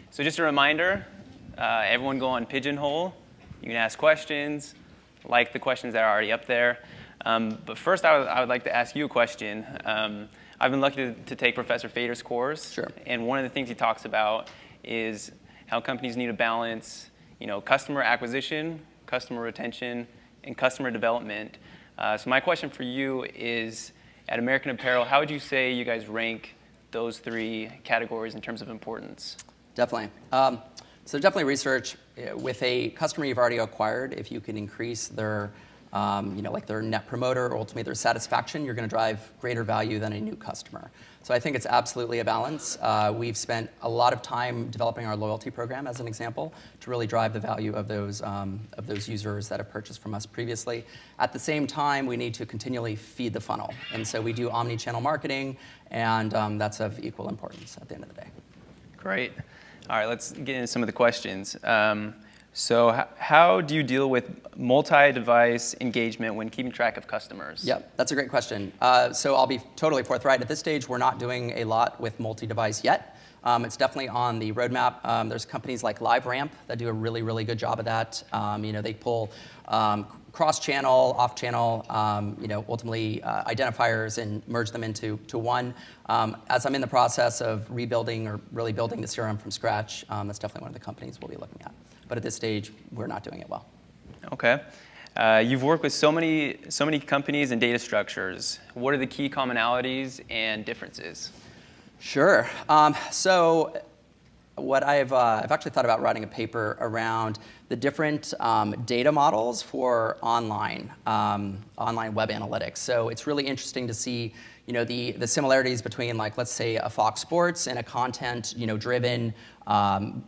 So just a reminder, everyone go on Pigeonhole. You can ask questions, like the questions that are already up there. But first, I would like to ask you a question. I've been lucky to take Professor Fader's course. Sure. And one of the things he talks about is how companies need to balance, customer acquisition, customer retention, and customer development. So my question for you is, at American Apparel, how would you say you guys rank those three categories in terms of importance? Definitely. So definitely research with a customer you've already acquired. If you can increase their, their net promoter or ultimately their satisfaction, you're going to drive greater value than a new customer. So I think it's absolutely a balance. We've spent a lot of time developing our loyalty program, as an example, to really drive the value of those users that have purchased from us previously. At the same time, we need to continually feed the funnel. And so we do omni-channel marketing, and that's of equal importance at the end of the day. Great. All right, let's get into some of the questions. So how do you deal with multi-device engagement when keeping track of customers? Yep, that's a great question. So I'll be totally forthright. At this stage, we're not doing a lot with multi-device yet. It's definitely on the roadmap. There's companies like LiveRamp that do a really, really good job of that. They pull cross-channel, off-channel, ultimately identifiers and merge them into one. As I'm in the process of rebuilding or really building the CRM from scratch, that's definitely one of the companies we'll be looking at. But at this stage, we're not doing it well. Okay. You've worked with so many companies and data structures. What are the key commonalities and differences? Sure. So what I've actually thought about writing a paper around the different data models for online web analytics. So it's really interesting to see the similarities between, like, let's say a Fox Sports and a content driven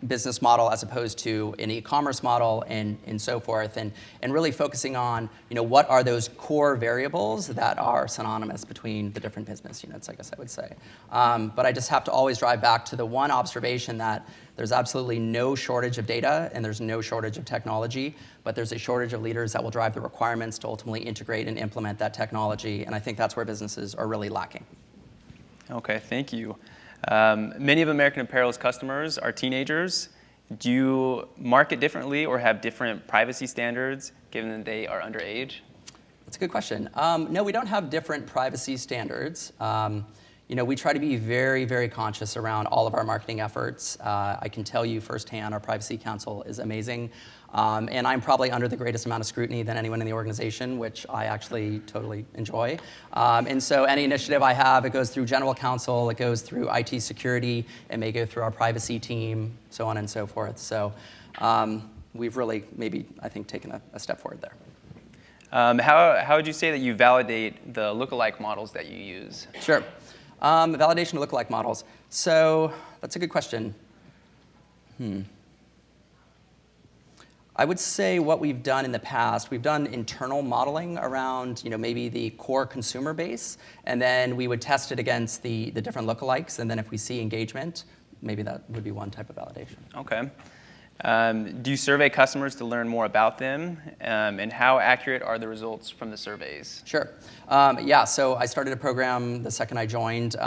business model as opposed to an e-commerce model and so forth, and really focusing on what are those core variables that are synonymous between the different business units, I guess I would say. But I just have to always drive back to the one observation that there's absolutely no shortage of data and there's no shortage of technology, but there's a shortage of leaders that will drive the requirements to ultimately integrate and implement that technology, and I think that's where businesses are really lacking. Okay, thank you. Many of American Apparel's customers are teenagers. Do you market differently or have different privacy standards given that they are underage? That's a good question. No, we don't have different privacy standards. We try to be very, very conscious around all of our marketing efforts. I can tell you firsthand, our privacy council is amazing. And I'm probably under the greatest amount of scrutiny than anyone in the organization, which I actually totally enjoy. And so any initiative I have, it goes through general counsel, it goes through IT security, it may go through our privacy team, so on and so forth. So we've really maybe, I think, taken a step forward there. How would you say that you validate the lookalike models that you use? Sure. Validation of lookalike models. So that's a good question. I would say what we've done in the past, we've done internal modeling around maybe the core consumer base, and then we would test it against the different lookalikes, and then if we see engagement, maybe that would be one type of validation. Okay. Do you survey customers to learn more about them, and how accurate are the results from the surveys? Sure. So I started a program the second I joined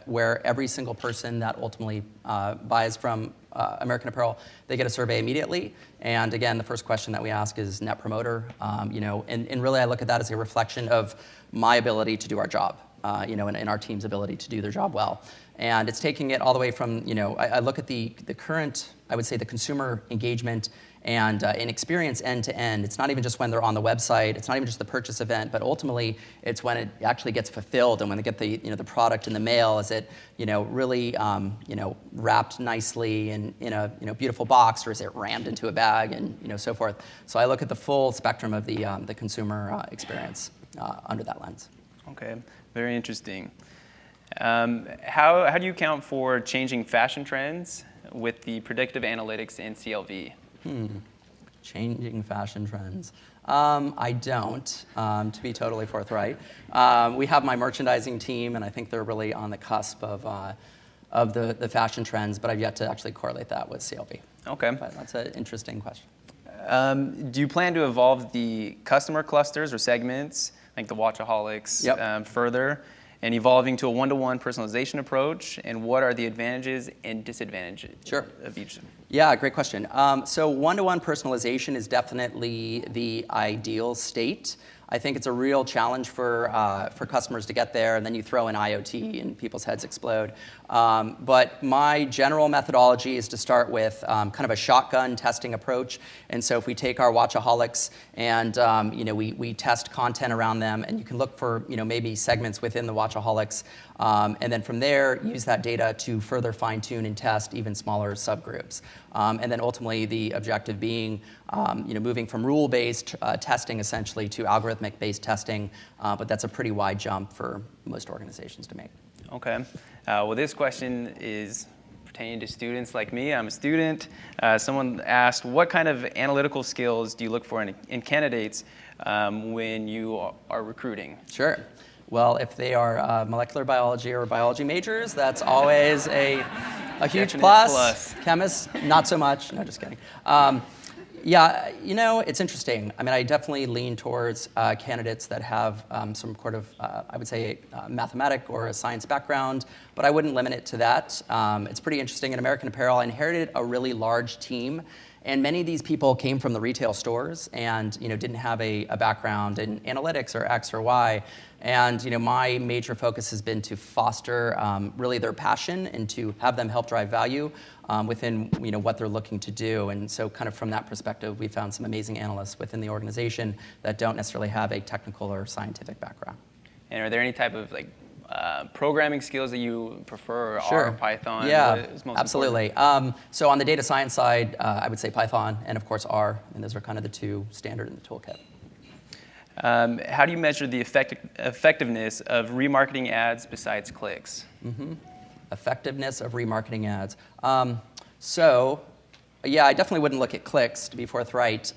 where every single person that ultimately buys from American Apparel, they get a survey immediately. And again, the first question that we ask is net promoter. And really I look at that as a reflection of my ability to do our job, and our team's ability to do their job well. And it's taking it all the way from, I look at the current, I would say, the consumer engagement and experience end to end. It's not even just when they're on the website. It's not even just the purchase event, but ultimately it's when it actually gets fulfilled and when they get the product in the mail. Is it really wrapped nicely in a beautiful box, or is it rammed into a bag and so forth? So I look at the full spectrum of the consumer experience under that lens. Okay, very interesting. How do you account for changing fashion trends with the predictive analytics in CLV? Changing fashion trends. I don't, to be totally forthright. We have my merchandising team, and I think they're really on the cusp of the fashion trends, but I've yet to actually correlate that with CLV. Okay. But that's an interesting question. Do you plan to evolve the customer clusters or segments, like the Watchaholics, Yep. Further? and evolving to a one-to-one personalization approach, and what are the advantages and disadvantages Sure. of each? Yeah, great question. So one-to-one personalization is definitely the ideal state. I think it's a real challenge for customers to get there, and then you throw in IoT and people's heads explode. But my general methodology is to start with kind of a shotgun testing approach. And so if we take our Watchaholics and we test content around them, and you can look for maybe segments within the Watchaholics, and then from there use that data to further fine-tune and test even smaller subgroups. And then ultimately the objective being moving from rule-based testing essentially to algorithmic-based testing, but that's a pretty wide jump for most organizations to make. Okay. Well, this question is pertaining to students like me. I'm a student. Someone asked, what kind of analytical skills do you look for in candidates when you are recruiting? Sure. Well, if they are molecular biology or biology majors, that's always a huge plus. Chemists, not so much. No, just kidding. Yeah, it's interesting. I mean, I definitely lean towards candidates that have some sort of, I would say, mathematic or a science background, but I wouldn't limit it to that. It's pretty interesting. In American Apparel, I inherited a really large team, and many of these people came from the retail stores and didn't have a background in analytics or X or Y. And my major focus has been to foster really their passion and to have them help drive value within what they're looking to do. And so kind of from that perspective, we found some amazing analysts within the organization that don't necessarily have a technical or scientific background. And are there any type of programming skills that you prefer? Sure. R, Python? Yeah, what is most absolutely. So on the data science side, I would say Python and of course R, and those are kind of the two standard in the toolkit. How do you measure the effectiveness of remarketing ads besides clicks? Mm-hmm. Effectiveness of remarketing ads. So, yeah, I definitely wouldn't look at clicks, to be forthright.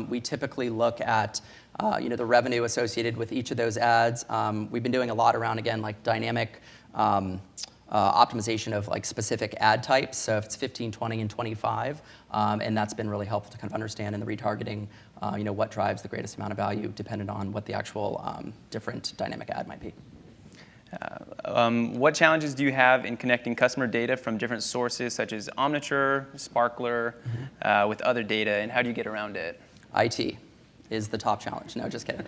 We typically look at the revenue associated with each of those ads. We've been doing a lot around, again, like dynamic optimization of specific ad types. So if it's 15, 20, and 25, and that's been really helpful to kind of understand in the retargeting, what drives the greatest amount of value dependent on what the actual different dynamic ad might be. What challenges do you have in connecting customer data from different sources such as Omniture, Sparkler, with other data, and how do you get around it? IT is the top challenge. No, just kidding.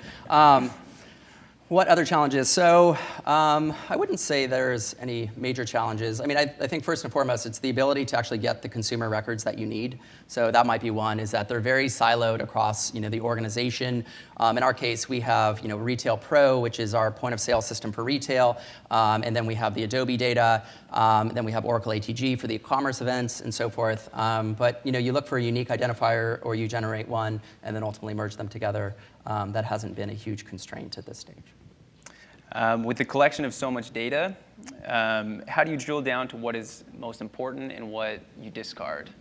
What other challenges? So I wouldn't say there's any major challenges. I mean, I think first and foremost, it's the ability to actually get the consumer records that you need. So that might be one, is that they're very siloed across the organization. In our case, we have Retail Pro, which is our point of sale system for retail, and then we have the Adobe data, then we have Oracle ATG for the e-commerce events and so forth. But you look for a unique identifier, or you generate one, and then ultimately merge them together. That hasn't been a huge constraint at this stage. With the collection of so much data, how do you drill down to what is most important and what you discard?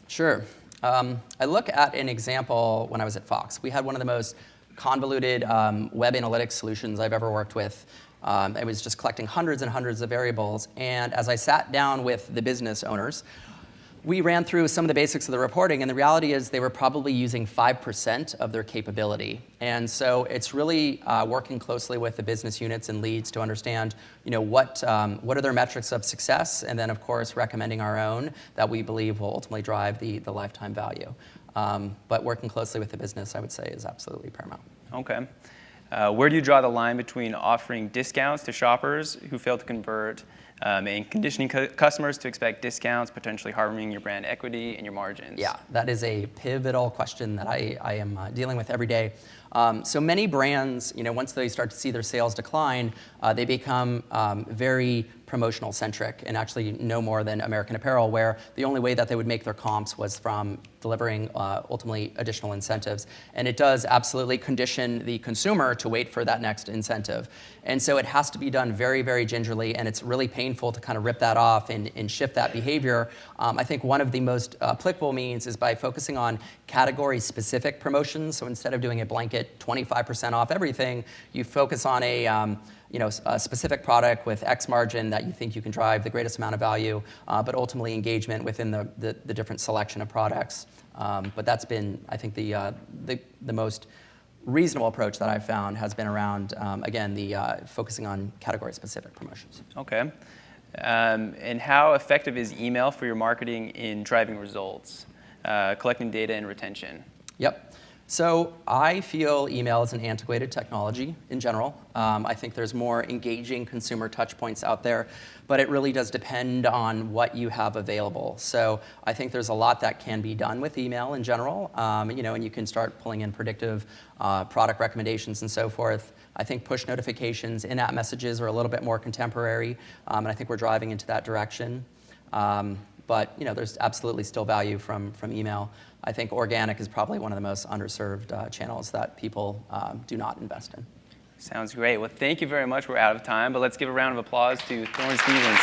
Sure. I look at an example when I was at Fox. We had one of the most convoluted web analytics solutions I've ever worked with. It was just collecting hundreds and hundreds of variables. And as I sat down with the business owners, we ran through some of the basics of the reporting, and the reality is they were probably using 5% of their capability. And so it's really working closely with the business units and leads to understand, what are their metrics of success, and then of course recommending our own that we believe will ultimately drive the lifetime value. But working closely with the business, I would say, is absolutely paramount. Okay. Where do you draw the line between offering discounts to shoppers who fail to convert and conditioning customers to expect discounts, potentially harming your brand equity and your margins? Yeah, that is a pivotal question that I am dealing with every day. So many brands, once they start to see their sales decline, they become very promotional centric, and actually no more than American Apparel, where the only way that they would make their comps was from delivering ultimately additional incentives. And it does absolutely condition the consumer to wait for that next incentive. And so it has to be done very, very gingerly, and it's really painful to kind of rip that off and shift that behavior. I think one of the most applicable means is by focusing on category-specific promotions. So instead of doing a blanket 25% off everything, you focus on a specific product with X margin that you think you can drive the greatest amount of value, but ultimately engagement within the different selection of products. But that's been, I think, the most reasonable approach that I've found has been around, again, the focusing on category-specific promotions. Okay. And how effective is email for your marketing in driving results, collecting data and retention? Yep. So I feel email is an antiquated technology in general. I think there's more engaging consumer touch points out there, but it really does depend on what you have available. So I think there's a lot that can be done with email in general, and you can start pulling in predictive product recommendations and so forth. I think push notifications, in-app messages are a little bit more contemporary, and I think we're driving into that direction. But there's absolutely still value from email. I think organic is probably one of the most underserved channels that people do not invest in. Sounds great. Well, thank you very much. We're out of time, but let's give a round of applause to Thoryn Stevens.